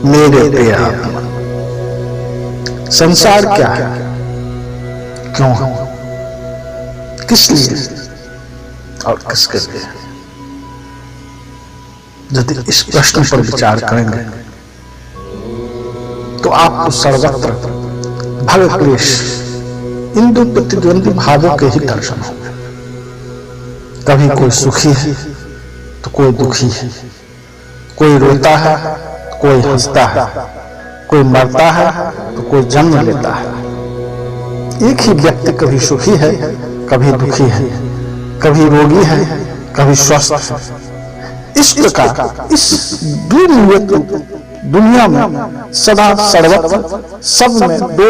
मेरे प्रिय आत्मा, संसार क्या है, क्यों है, किस लिए और किसके लिए? यदि इस प्रश्न पर विचार करेंगे तो आपको सर्वत्र भव क्लेश, इन दो प्रतिद्वंदी भावों के ही दर्शन होंगे। कभी कोई सुखी है तो कोई दुखी है, कोई रोता है तो कोई हंसता है, कोई मरता है तो कोई जन्म लेता है। एक ही व्यक्ति कभी सुखी है, कभी दुखी है, कभी रोगी है, कभी स्वस्थ है। इस प्रकार इस दुनिया में सदा सर्वत्र सब में दो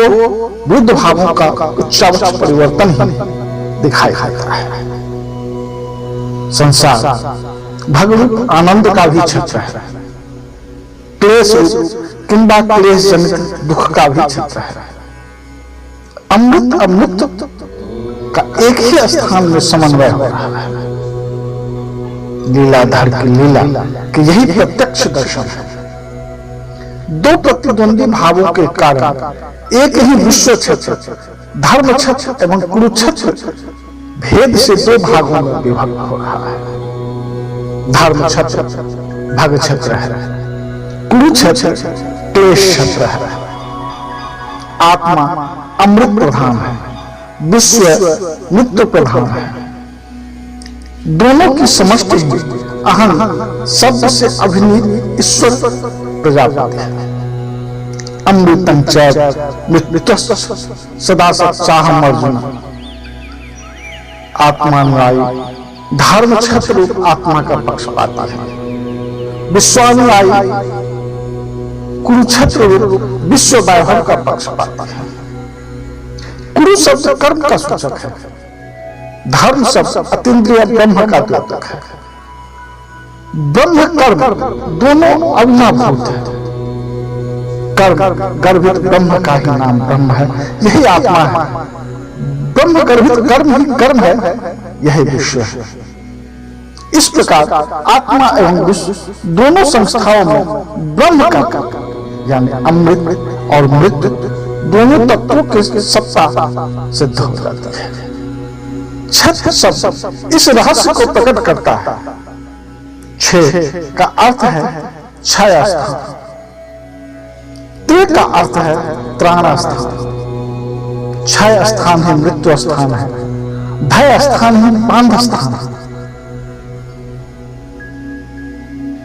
बुद्ध भावों का उच्चावच परिवर्तन ही दिखाई देता है। संसार भगवत आनंद का भी क्षेत्र है, क्लेश किंबा क्लेश जनित दुख का भी क्षेत्र है। अमृत अमृत का एक ही स्थान में समन्वय हो रहा है। लीलाधर की लीला कि यही प्रत्यक्ष दर्शन है। दो प्रतिद्वंदी भावों के कारण एक ही विश्व क्षेत्र, धर्म क्षेत्र एवं कुरुक्षेत्र भेद से दो भागों में विभक्त हो रहा है। धर्म क्षेत्र भग क्षेत्र है, कुरुक्षेत्र क्लेश क्षेत्र है। आत्मा अमृत प्रधान है, विश्व नित्य प्रधान है। दोनों की समष्टि अहम शब्द से अभिनीत ईश्वर प्रजापति है। अमृतं चैव मृत्युश्च सदा सत्साहम् अर्जुन। आत्मानुयायी धर्म क्षेत्र रूप आत्मा का पक्षपाती है। विश्वानुयायी कुरुक्षेत्र रूप विश्व वैभव का पक्षपाती है। कुरु शब्द कर्म का सूचक है, धर्म शब्द अतीन्द्रिय ब्रह्म का द्योतक है। ब्रह्म कर्म दोनों अविनाभूत है। कर्म गर्भित ब्रह्म का ही नाम ब्रह्म है, यही आत्मा है। ब्रह्म गर्भित कर्म ही कर्म है, यही विश्व है। इस प्रकार आत्मा एवं विश्व दोनों संस्थाओं में ब्रह्म का यानी अमृत और मृत दोनों तत्वों के सत्ता सिद्ध हो जाती है। छत्र शब्द इस रहस्य को प्रकट करता है। छह का अर्थ है छाया स्थान, त्रे का अर्थ है त्राण स्थान। छाया स्थान है मृत्यु स्थान है, भय स्थान है बांध स्थान है,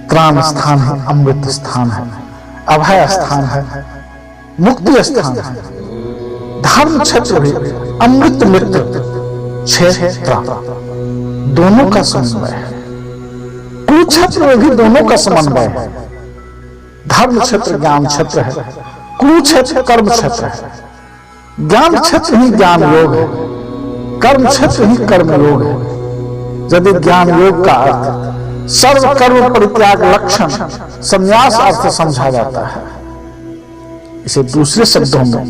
त्राण स्थान है अमृत स्थान है, अभय स्थान है, मुक्ति स्थान है। धर्म क्षेत्र भी अमृत मृत्यु क्षेत्र दोनों का समन्वय है। कुरुक्षेत्र में भी दोनों का समन्वय है। धर्म क्षेत्र ज्ञान क्षेत्र है, कुरुक्षेत्र कर्म क्षेत्र है। ज्ञान क्षेत्र ही ज्ञान योग है, कर्म क्षेत्र ही कर्म योग है। यदि ज्ञान योग का अर्थ सर्व कर्म परित्याग लक्षण संन्यास अर्थ समझा जाता है, इसे दूसरे शब्दों में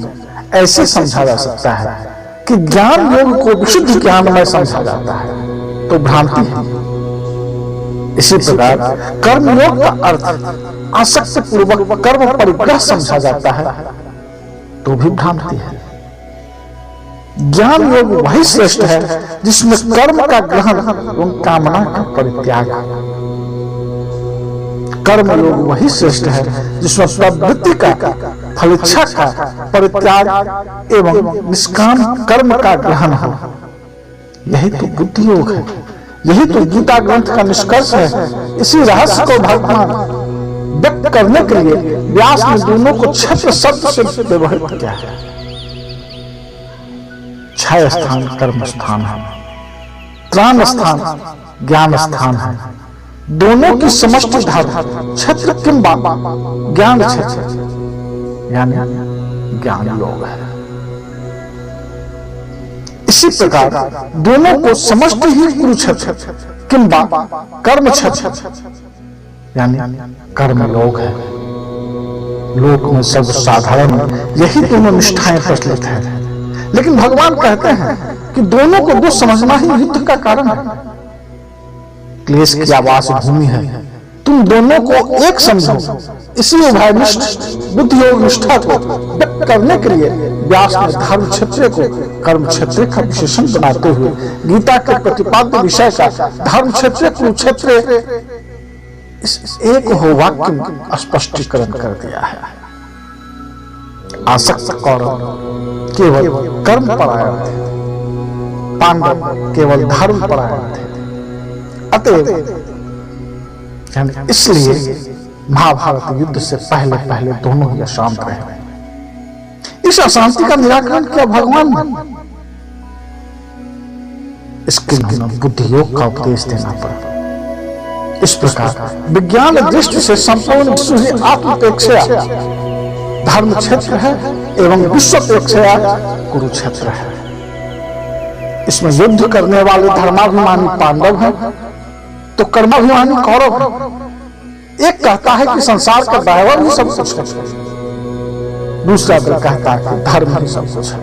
ऐसे समझा जा सकता है कि ज्ञान योग को विशुद्ध ज्ञान में समझा जाता है तो भ्रांति है। इसी प्रकार कर्म योग का अर्थ आसक्ति पूर्वक कर्म परिग्रह समझा जाता है तो भी भ्रांति है। ज्ञान योग वही श्रेष्ठ है जिसमें कर्म का ग्रहण एवं कामना का परित्याग। कर्म योग वही श्रेष्ठ है जिसमें प्रवृत्ति का फलेच्छा का परित्याग एवं निष्काम कर्म का ग्रहण हो। यही तो बुद्धि योग है, यही तो गीता ग्रंथ का निष्कर्ष है। इसी रहस्य को भगवान व्यक्त करने के लिए व्यास ने दोनों को क्षेत्र शब्द से व्यवहित किया है। छाया स्थान कर्म स्थान है, त्राण स्थान ज्ञान स्थान है। दोनों की समष्टि धर्म क्षेत्र किंबा ज्ञान क्षेत्र यानी ज्ञान योग है। इसी प्रकार दोनों को समष्टि ही कुरुक्षेत्र किंबा कर्म क्षेत्र यानी कर्म योग है। लोक में सब साधारण यही दोनों निष्ठाएं प्रचलित है, लेकिन भगवान कहते हैं कि दोनों को दो समझना ही युद्ध का कारण है। क्लेश की आवास भूमि है तुम दोनों को एक समझो। इसी उभयनिष्ठ बुद्धि और निष्ठा को व्यक्त करने के लिए व्यास ने धर्म क्षेत्र को कर्म क्षेत्र का विशेषण बनाते हुए गीता के प्रतिपाद्य विषय का धर्म क्षेत्र कुरुक्षेत्र इस एक हो वाक्य में स्पष्टीकरण कर दिया है। आसक्त कौरव केवल कर्म परायण थे, पांडव केवल धर्म परायण थे। अतएव इसलिए महाभारत युद्ध से पहले पहले दोनों ही अशांत रहे। इस अशांति का निराकरण किया भगवान ने। इसके लिए बुद्धि योग का उपदेश देना पड़ा। इस प्रकार विज्ञान दृष्टि से संपूर्ण विश्व ही आत्मपेक्षा धर्म क्षेत्र है एवं विश्वपेक्षा कुरुक्षेत्र है। इसमें युद्ध करने वाले धर्माभिमानी पांडव हैं तो कर्माभिमानी कौरव है। एक कहता है कि संसार का ड्राइवर ही सब कुछ है, दूसरा भी कहता है कि धर्म ही सब कुछ है।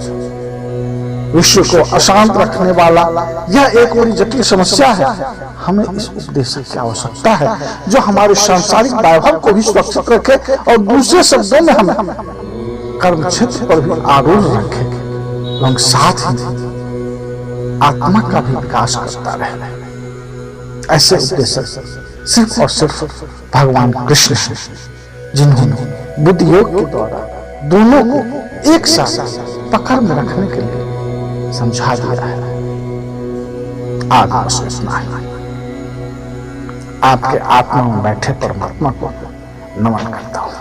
विश्व को अशांत रखने वाला यह एक बड़ी जटिल समस्या है। हमें इस उपदेश की आवश्यकता है जो हमारे सांसारिक वैभव को भी सुरक्षित रखे और दूसरे शब्दों में हमें कर्म क्षेत्र पर भी आरूढ़ रखे एवं साथ ही आत्मा का भी विकास करता रहे। ऐसे उपदेश सिर्फ और सिर्फ भगवान कृष्ण हैं, जिन्होंने बुद्धि योग के द्वारा दोनों को एक साथ पकड़ में रखने के लिए समझा दिया है। आज बस इतना ही। आपके आत्मा में बैठे परमात्मा को नमन करता हूं।